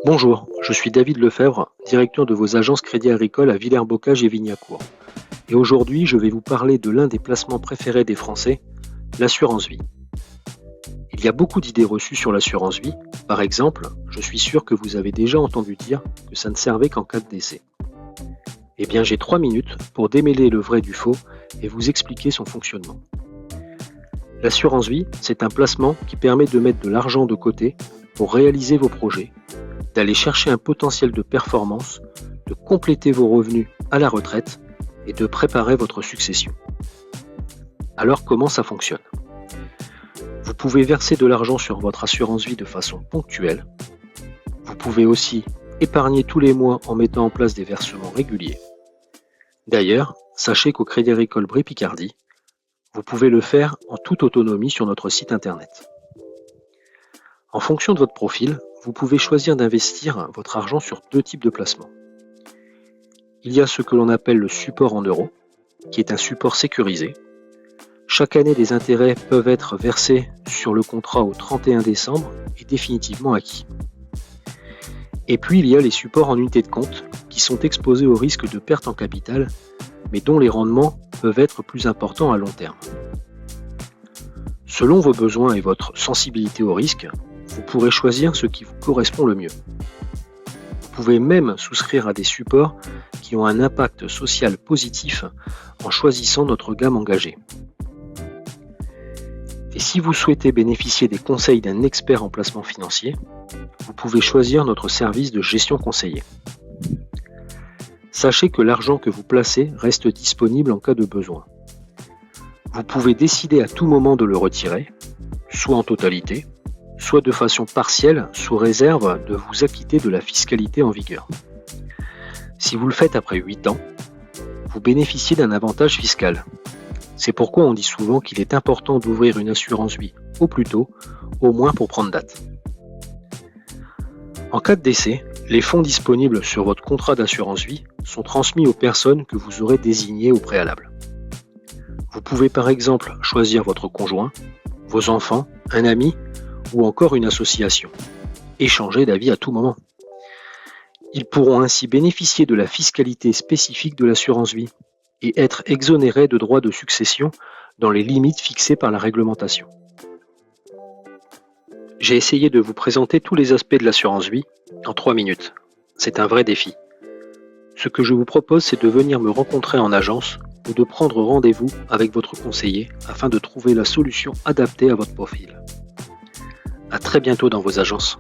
Bonjour, je suis David Lefebvre, directeur de vos agences Crédit Agricole à Villers-Bocage et Vignacourt. Et aujourd'hui, je vais vous parler de l'un des placements préférés des Français, l'assurance vie. Il y a beaucoup d'idées reçues sur l'assurance vie. Par exemple, je suis sûr que vous avez déjà entendu dire que ça ne servait qu'en cas de décès. Eh bien, j'ai 3 minutes pour démêler le vrai du faux et vous expliquer son fonctionnement. L'assurance vie, c'est un placement qui permet de mettre de l'argent de côté pour réaliser vos projets, d'aller chercher un potentiel de performance, de compléter vos revenus à la retraite et de préparer votre succession. Alors comment ça fonctionne ? Vous pouvez verser de l'argent sur votre assurance vie de façon ponctuelle. Vous pouvez aussi épargner tous les mois en mettant en place des versements réguliers. D'ailleurs, sachez qu'au Crédit Agricole Brie Picardie, vous pouvez le faire en toute autonomie sur notre site internet. En fonction de votre profil, vous pouvez choisir d'investir votre argent sur 2 types de placements. Il y a ce que l'on appelle le support en euros, qui est un support sécurisé. Chaque année, les intérêts peuvent être versés sur le contrat au 31 décembre et définitivement acquis. Et puis, il y a les supports en unité de compte, qui sont exposés au risque de perte en capital, mais dont les rendements peuvent être plus importants à long terme. Selon vos besoins et votre sensibilité au risque, vous pourrez choisir ce qui vous correspond le mieux. Vous pouvez même souscrire à des supports qui ont un impact social positif en choisissant notre gamme engagée. Et si vous souhaitez bénéficier des conseils d'un expert en placement financier, vous pouvez choisir notre service de gestion conseillée. Sachez que l'argent que vous placez reste disponible en cas de besoin. Vous pouvez décider à tout moment de le retirer, soit en totalité, soit de façon partielle sous réserve de vous acquitter de la fiscalité en vigueur. Si vous le faites après 8 ans, vous bénéficiez d'un avantage fiscal. C'est pourquoi on dit souvent qu'il est important d'ouvrir une assurance vie au plus tôt, au moins pour prendre date. En cas de décès, les fonds disponibles sur votre contrat d'assurance vie sont transmis aux personnes que vous aurez désignées au préalable. Vous pouvez par exemple choisir votre conjoint, vos enfants, un ami ou encore une association. Échanger d'avis à tout moment. Ils pourront ainsi bénéficier de la fiscalité spécifique de l'assurance vie et être exonérés de droits de succession dans les limites fixées par la réglementation. J'ai essayé de vous présenter tous les aspects de l'assurance vie en 3 minutes. C'est un vrai défi. Ce que je vous propose, c'est de venir me rencontrer en agence ou de prendre rendez-vous avec votre conseiller afin de trouver la solution adaptée à votre profil. À très bientôt dans vos agences.